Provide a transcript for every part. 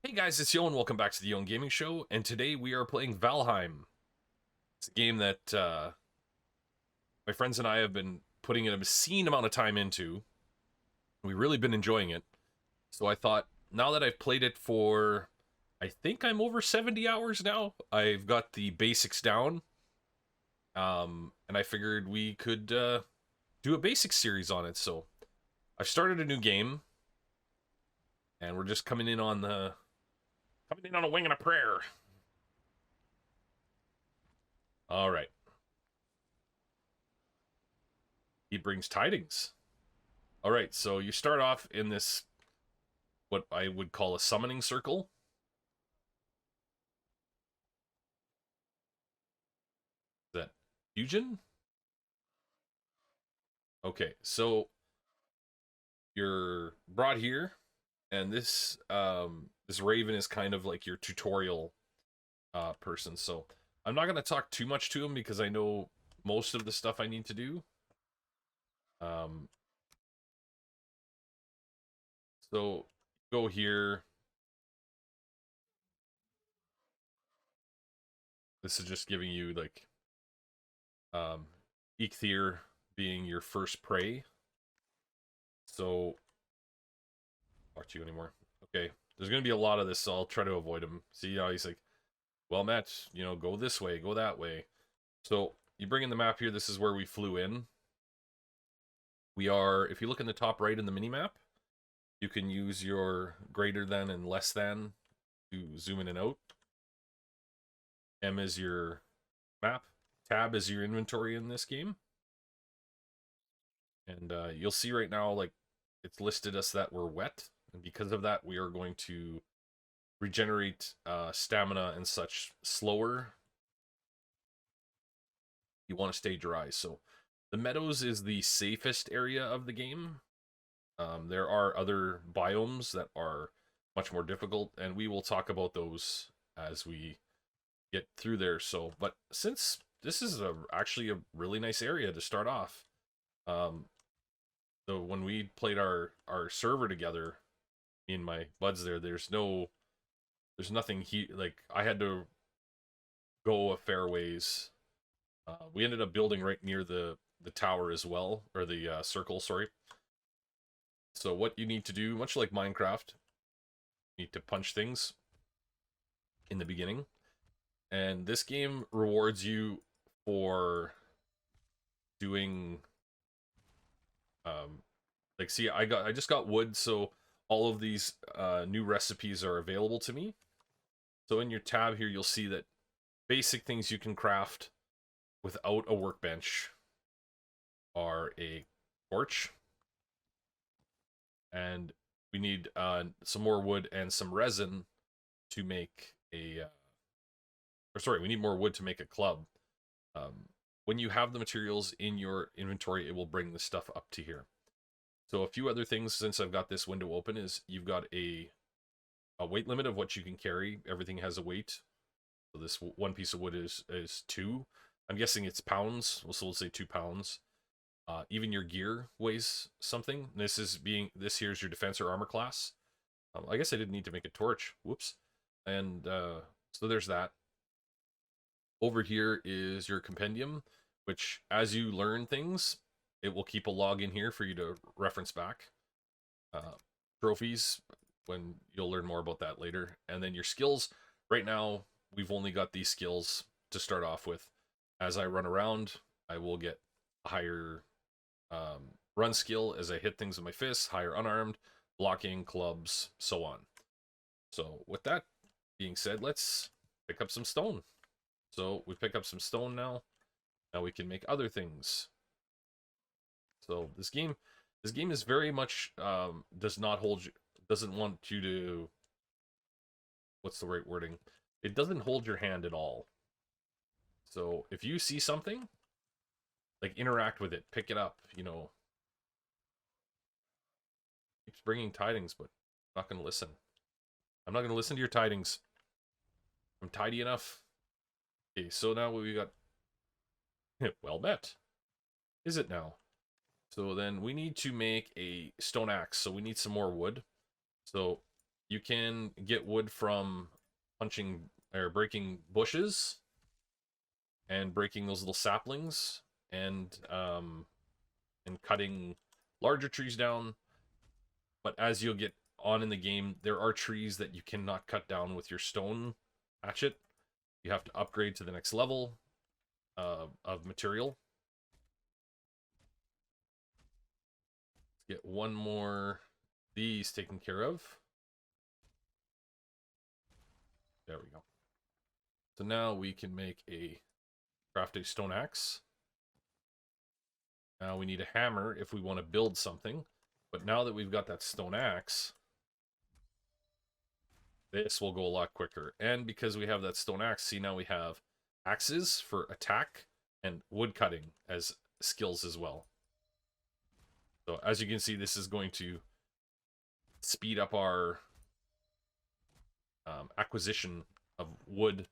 Hey guys, it's Yo and welcome back to the Yo Gaming Show, and today we are playing Valheim. It's a game that my friends and I have been putting an obscene amount of time into. We've really been enjoying it. So I thought, now that I've played it for, I think I'm over 70 hours now, I've got the basics down, and I figured we could do a basics series on it. So I've started a new game, and we're just coming in on a wing and a prayer. All right. He brings tidings. All right, so you start off in this, what I would call a summoning circle. Is that fusion? Okay, so you're brought here, and this raven is kind of like your tutorial person. So I'm not gonna talk too much to him because I know most of the stuff I need to do. Um, so go here. This is just giving you like um, Eikthyr being your first prey. So talk to you anymore. Okay, there's gonna be a lot of this, so I'll try to avoid him. See how he's like, well, Matt, go this way, go that way. So you bring in the map here. This is where we flew in. We are, if you look in the top right in the mini map, you can use your greater than and less than to zoom in and out. M is your map. Tab is your inventory in this game. And you'll see right now, like, it's listed us that we're wet. And because of that, we are going to regenerate stamina and such slower. You want to stay dry. So the meadows is the safest area of the game. There are other biomes that are much more difficult, and we will talk about those as we get through there. So, but since this is actually a really nice area to start off, um, so when we played our server together, me and my buds there, there's nothing like I had to go a fair ways. We ended up building right near the tower as well, or the circle, sorry. So what you need to do, much like Minecraft, you need to punch things in the beginning. And this game rewards you for doing like, see, I just got wood, so all of these new recipes are available to me. So in your tab here, you'll see that basic things you can craft without a workbench are a torch, and we need some more wood and some resin to make or sorry, we need more wood to make a club. Um, when you have the materials in your inventory, it will bring the stuff up to here. So a few other things, since I've got this window open, is you've got a weight limit of what you can carry. Everything has a weight. So this one piece of wood is 2. I'm guessing it's pounds. So we'll say 2 pounds. Even your gear weighs something. This here's your defense or armor class. I guess I didn't need to make a torch. Whoops. And so there's that. Over here is your compendium, which as you learn things, it will keep a log in here for you to reference back. Trophies, when you'll learn more about that later. And then your skills. Right now, we've only got these skills to start off with. As I run around, I will get a higher run skill as I hit things with my fists, higher unarmed, blocking, clubs, so on. So with that being said, let's pick up some stone. So we pick up some stone now. Now we can make other things. So this game is very much doesn't want you to, what's the right wording? It doesn't hold your hand at all. So if you see something, like, interact with it, pick it up, keeps bringing tidings, but I'm not going to listen. I'm not going to listen to your tidings. I'm tidy enough. Okay, so now we got well met. Is it now? So then we need to make a stone axe. So we need some more wood. So You can get wood from punching or breaking bushes and breaking those little saplings and cutting larger trees down. But as you'll get on in the game, there are trees that you cannot cut down with your stone hatchet. You have to upgrade to the next level of material. Let's get one more these taken care of. There we go. So now we can craft a stone axe. Now we need a hammer if we want to build something. But now that we've got that stone axe, this will go a lot quicker. And because we have that stone axe, see, now we have axes for attack and wood cutting as skills as well. So as you can see, this is going to speed up our acquisition of wood.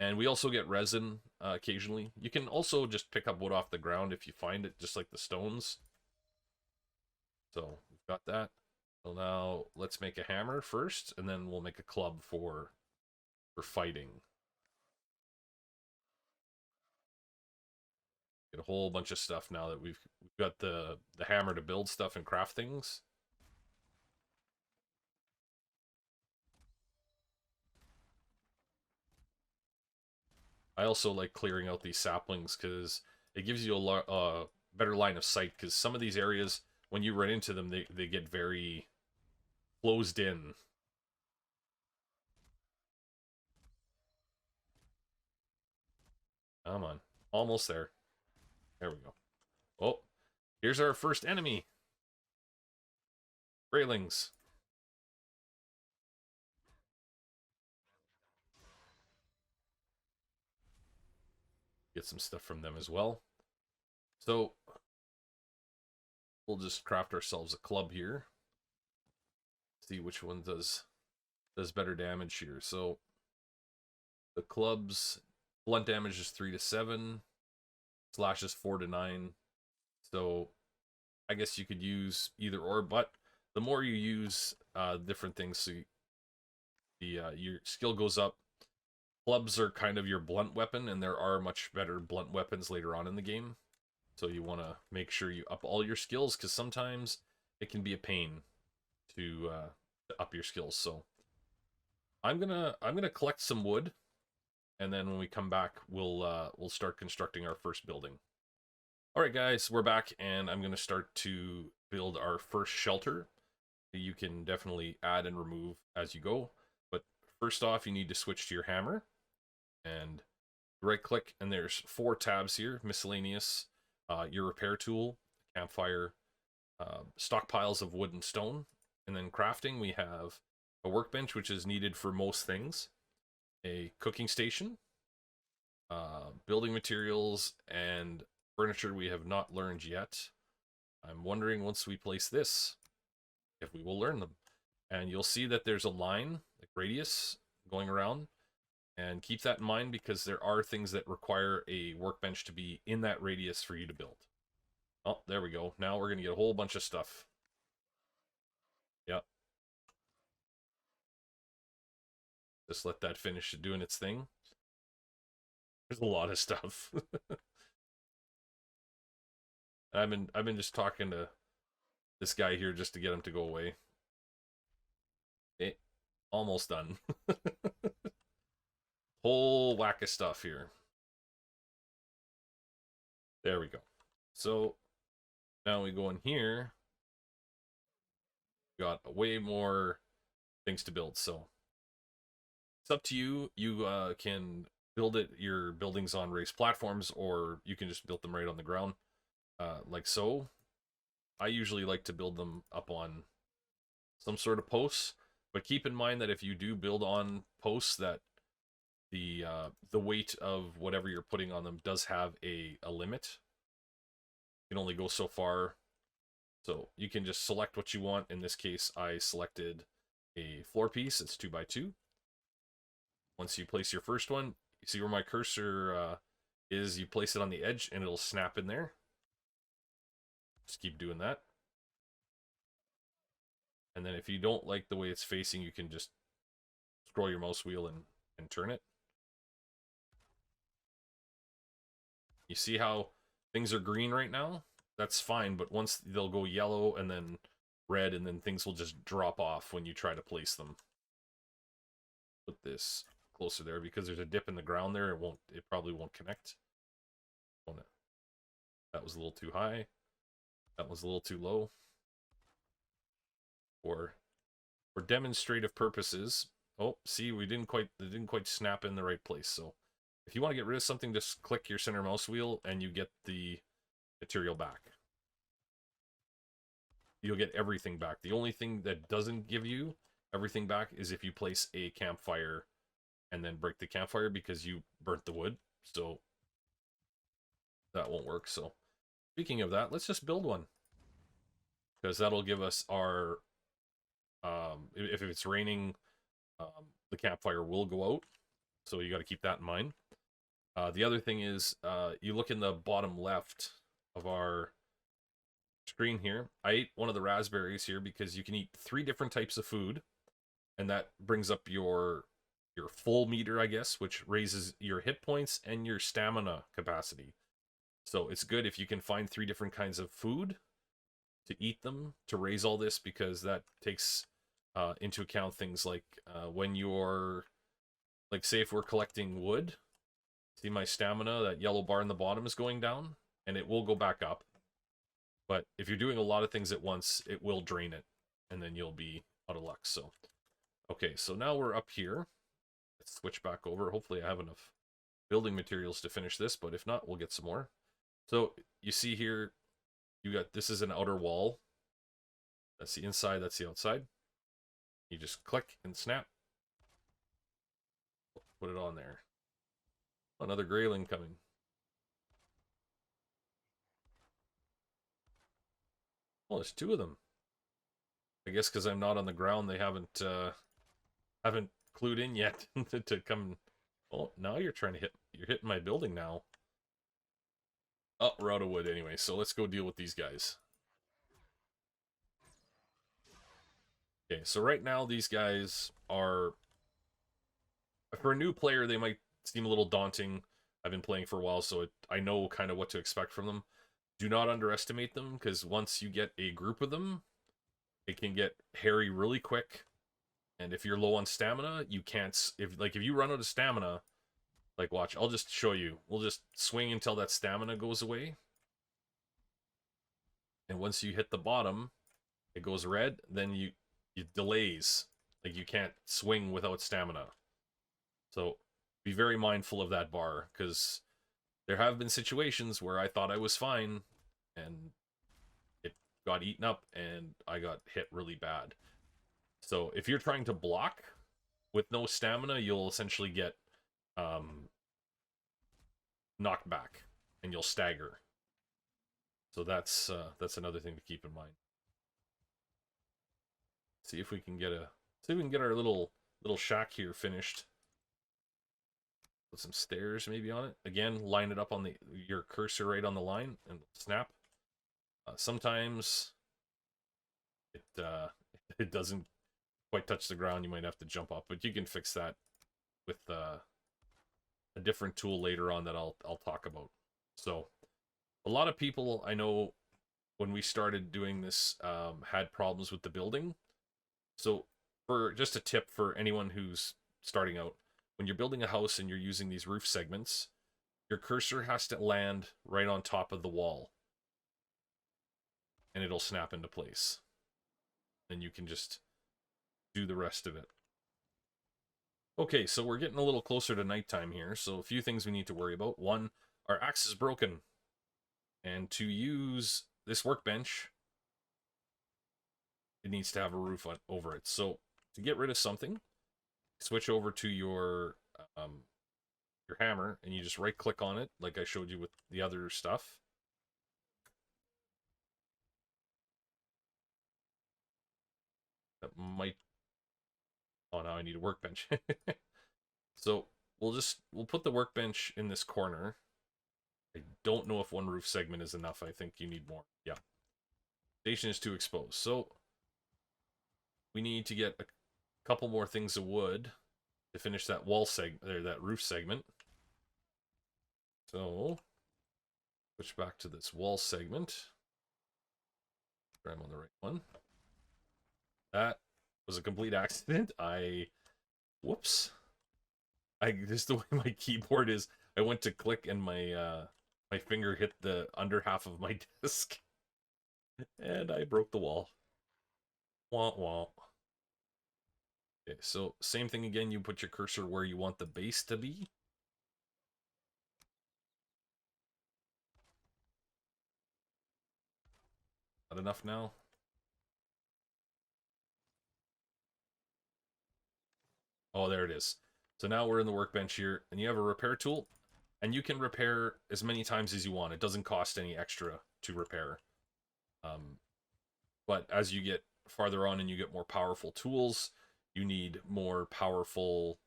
And we also get resin occasionally. You can also just pick up wood off the ground if you find it, just like the stones. So we've got that. So now let's make a hammer first, and then we'll make a club for fighting. Get a whole bunch of stuff now that we've got the hammer to build stuff and craft things. I also like clearing out these saplings because it gives you a better line of sight, because some of these areas, when you run into them, they get very closed in. Come on. Almost there. There we go. Oh, here's our first enemy. Railings. Get some stuff from them as well. So we'll just craft ourselves a club here. See which one does better damage here. So the club's blunt damage is 3 to 7, slash is 4 to 9. So I guess you could use either or, but the more you use different things, so your skill goes up. Clubs are kind of your blunt weapon, and there are much better blunt weapons later on in the game. So you want to make sure you up all your skills, because sometimes it can be a pain to up your skills. So I'm gonna collect some wood, and then when we come back, we'll start constructing our first building. All right, guys, we're back, and I'm gonna start to build our first shelter. You can definitely add and remove as you go, but first off, you need to switch to your hammer, and right click, and there's 4 tabs here: miscellaneous, your repair tool, campfire, stockpiles of wood and stone, and then crafting. We have a workbench, which is needed for most things, a cooking station, building materials, and furniture we have not learned yet. I'm wondering, once we place this, if we will learn them. And you'll see that there's a line, like radius, going around. And keep that in mind, because there are things that require a workbench to be in that radius for you to build. Oh, there we go. Now we're going to get a whole bunch of stuff. Yep. Just let that finish doing its thing. There's a lot of stuff. I've been just talking to this guy here just to get him to go away. Okay, almost done. Whole whack of stuff here. There we go. So now we go in here. Got way more things to build. So it's up to you. You can build your buildings on raised platforms, or you can just build them right on the ground, like so. I usually like to build them up on some sort of posts, but keep in mind that if you do build on posts, that the weight of whatever you're putting on them does have a limit. You can only go so far. So you can just select what you want. In this case, I selected a floor piece. It's 2x2. Once you place your first one, you see where my cursor is, you place it on the edge and it'll snap in there. Just keep doing that. And then if you don't like the way it's facing, you can just scroll your mouse wheel and turn it. You see how things are green right now? That's fine, but once they'll go yellow and then red, and then things will just drop off when you try to place them. Put this closer there because there's a dip in the ground there. It probably won't connect. That was a little too high. That was a little too low. For demonstrative purposes. Oh, see, it didn't quite snap in the right place. So if you want to get rid of something, just click your center mouse wheel and you get the material back. You'll get everything back. The only thing that doesn't give you everything back is if you place a campfire and then break the campfire because you burnt the wood. So that won't work. So speaking of that, let's just build one. Because that'll give us our, if it's raining, the campfire will go out. So you got to keep that in mind. The other thing is, you look in the bottom left of our screen here. I ate one of the raspberries here because you can eat 3 different types of food. And that brings up your full meter, I guess, which raises your hit points and your stamina capacity. So it's good if you can find 3 different kinds of food to eat them to raise all this, because that takes into account things like when you're, like, say if we're collecting wood, see my stamina, that yellow bar in the bottom is going down, and it will go back up. But if you're doing a lot of things at once, it will drain it, and then you'll be out of luck. So, okay, so now we're up here. Let's switch back over. Hopefully I have enough building materials to finish this, but if not, we'll get some more. So you see here, this is an outer wall. That's the inside, that's the outside. You just click and snap. Put it on there. Another grayling coming. Oh, there's 2 of them. I guess because I'm not on the ground, they haven't clued in yet to come. Oh, now you're hitting my building now. Oh, we're out of wood anyway, so let's go deal with these guys. Okay, so right now these guys are, for a new player, they might seem a little daunting. I've been playing for a while, so I know kind of what to expect from them. Do not underestimate them, because once you get a group of them, it can get hairy really quick. And if you're low on stamina, you can't, if you run out of stamina, like, watch, I'll just show you. We'll just swing until that stamina goes away. And once you hit the bottom, it goes red, then it delays. Like, you can't swing without stamina. So be very mindful of that bar, because there have been situations where I thought I was fine, and it got eaten up, and I got hit really bad. So if you're trying to block with no stamina, you'll essentially get knocked back, and you'll stagger. So that's another thing to keep in mind. See if we can get our little shack here finished. Put some stairs maybe on it. Again, line it up on your cursor right on the line and snap. Sometimes it doesn't quite touch the ground. You might have to jump up, but you can fix that with a different tool later on that I'll talk about. So a lot of people I know, when we started doing this, had problems with the building. So for just a tip for anyone who's starting out, when you're building a house and you're using these roof segments, your cursor has to land right on top of the wall, and it'll snap into place. And you can just do the rest of it. Okay, so we're getting a little closer to nighttime here, so a few things we need to worry about. 1, our axe is broken. And to use this workbench, it needs to have a roof over it. So to get rid of something, switch over to your hammer, and you just right click on it like I showed you with the other stuff. That might, oh, now I need a workbench. So we'll put the workbench in this corner. I don't know if 1 roof segment is enough. I think you need more. Yeah. Station is too exposed. So we need to get a couple more things of wood to finish that wall segment, or that roof segment. So, switch back to this wall segment. I'm on the right one. That was a complete accident. Whoops. Just the way my keyboard is, I went to click and my finger hit the under half of my desk, and I broke the wall. Wah wah. Okay, so same thing again. You put your cursor where you want the base to be. Not enough now. Oh, there it is. So now we're in the workbench here, and you have a repair tool, and you can repair as many times as you want. It doesn't cost any extra to repair. But as you get farther on and you get more powerful tools, you need more powerful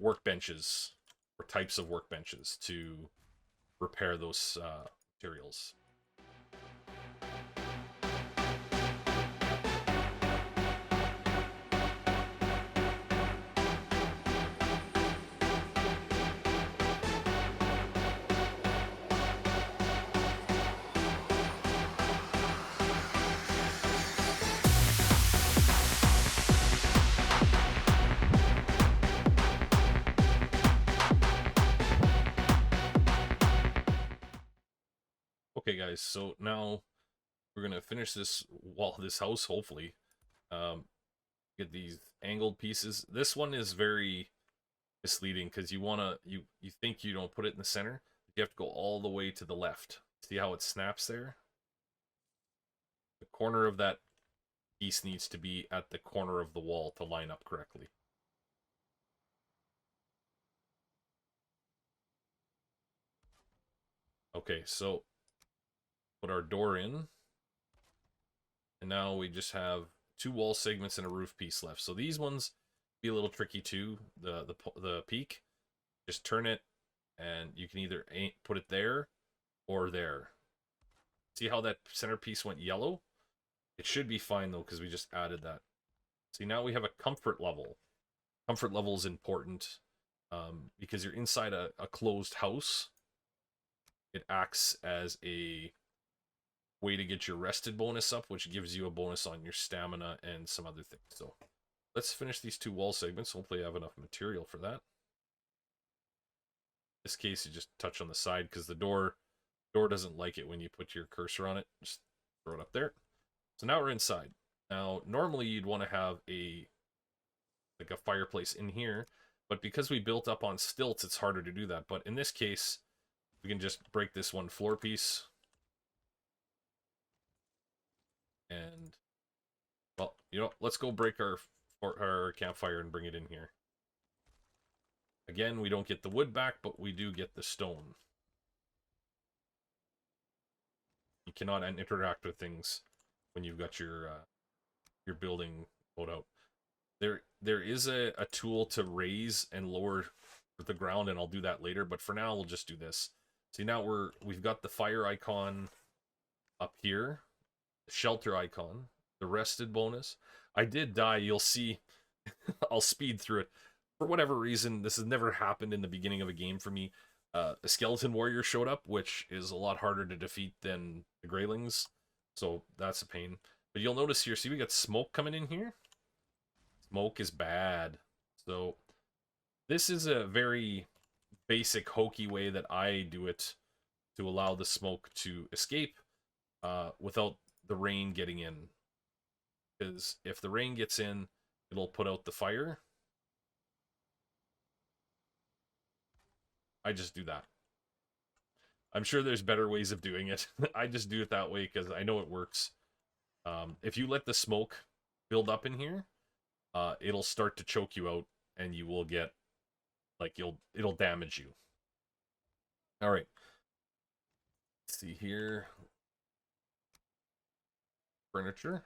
workbenches or types of workbenches to repair those materials. Okay, guys, so now we're gonna finish this wall, this house, hopefully. Get these angled pieces. This one is very misleading because you think you don't put it in the center. You have to go all the way to the left. See how it snaps there? The corner of that piece needs to be at the corner of the wall to line up correctly. Okay, so put our door in. And now we just have 2 wall segments and a roof piece left. So these ones be a little tricky too. The peak, just turn it, and you can either put it there or there. See how that centerpiece went yellow? It should be fine though, because we just added that. See, now we have a comfort level. Comfort level is important because you're inside a closed house. It acts as a way to get your rested bonus up, which gives you a bonus on your stamina and some other things. So let's finish these 2 wall segments. Hopefully I have enough material for that. In this case, you just touch on the side because the door doesn't like it when you put your cursor on it. Just throw it up there. So now we're inside. Now, normally you'd want to have a fireplace in here, but because we built up on stilts, it's harder to do that. But in this case, we can just break this one floor piece. And, well, let's go break our campfire and bring it in here. Again, we don't get the wood back, but we do get the stone. You cannot interact with things when you've got your building put out. There is a tool to raise and lower the ground, and I'll do that later, but for now we'll just do this. See, now we've got the fire icon up here, the shelter icon, the rested bonus. I did die, you'll see. I'll speed through it. For whatever reason, this has never happened in the beginning of a game for me. A skeleton warrior showed up, which is a lot harder to defeat than the Greylings, so that's a pain. But you'll notice here, see, we got smoke coming in here. Smoke is bad. So this is a very basic, hokey way that I do it to allow the smoke to escape without the rain getting in. Because if the rain gets in, it'll put out the fire. I just do that. I'm sure there's better ways of doing it. I just do it that way because I know it works. If you let the smoke build up in here, it'll start to choke you out, and you will get, like, it'll damage you. All right. Let's see here. Furniture.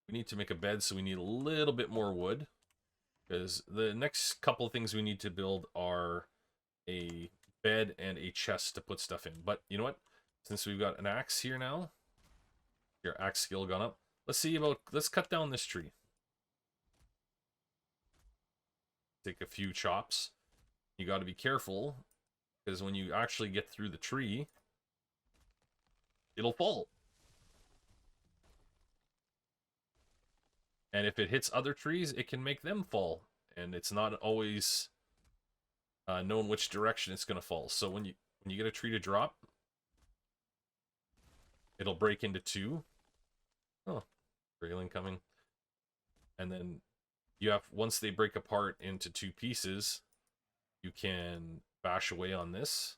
We need to make a bed, so we need a little bit more wood, because the next couple of things we need to build are a bed and a chest to put stuff in. But you know what? Since we've got an axe here now, your axe skill gone up, let's cut down this tree. Take a few chops. You got to be careful, because when you actually get through the tree, it'll fall. And if it hits other trees, it can make them fall. And it's not always known which direction it's going to fall. So when you get a tree to drop, it'll break into two. Oh, railing coming. And then you have, once they break apart into two pieces, you can bash away on this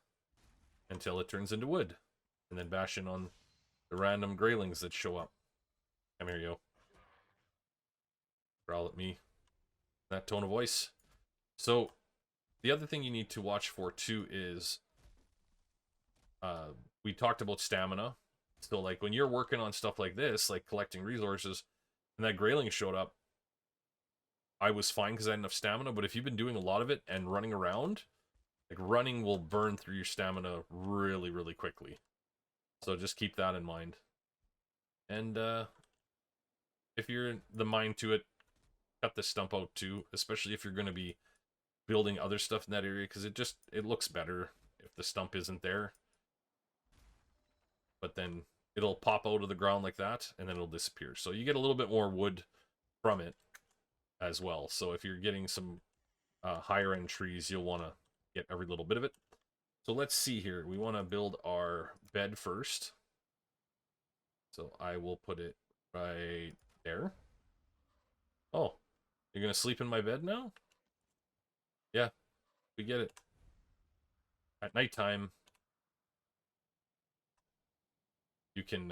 until it turns into wood. And then bash in on the random graylings that show up. Come here, yo. Growl at me. That tone of voice. So, the other thing you need to watch for too is, we talked about stamina. So, like, when you're working on stuff like this, like collecting resources, and that grayling showed up, I was fine because I had enough stamina, but if you've been doing a lot of it and running around, like, running will burn through your stamina really, really quickly. So just keep that in mind. And if you're the mind to it, cut this stump out too, especially if you're going to be building other stuff in that area, because it looks better if the stump isn't there. But then it'll pop out of the ground like that, and then it'll disappear. So you get a little bit more wood from it as well. So if you're getting some higher end trees, you'll want to get every little bit of it. So let's see here. We want to build our bed first. So I will put it right there. Oh, you're going to sleep in my bed now? Yeah, we get it. At nighttime, you can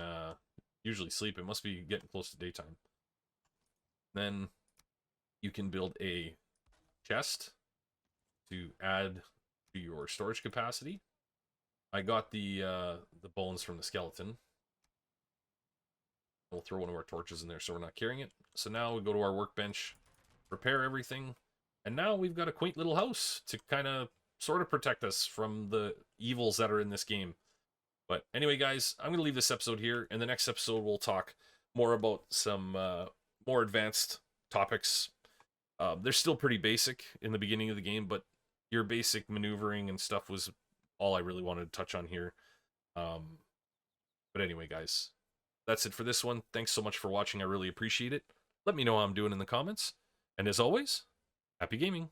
usually sleep. It must be getting close to daytime. Then you can build a chest to add to your storage capacity. I got the bones from the skeleton. We'll throw one of our torches in there so we're not carrying it. So now we go to our workbench, repair everything, and now we've got a quaint little house to kind of sort of protect us from the evils that are in this game. But anyway, guys, I'm going to leave this episode here. In the next episode, we'll talk more about some more advanced topics. They're still pretty basic in the beginning of the game, but your basic maneuvering and stuff was all I really wanted to touch on here. But anyway, guys, that's it for this one. Thanks so much for watching. I really appreciate it. Let me know how I'm doing in the comments. And as always, happy gaming.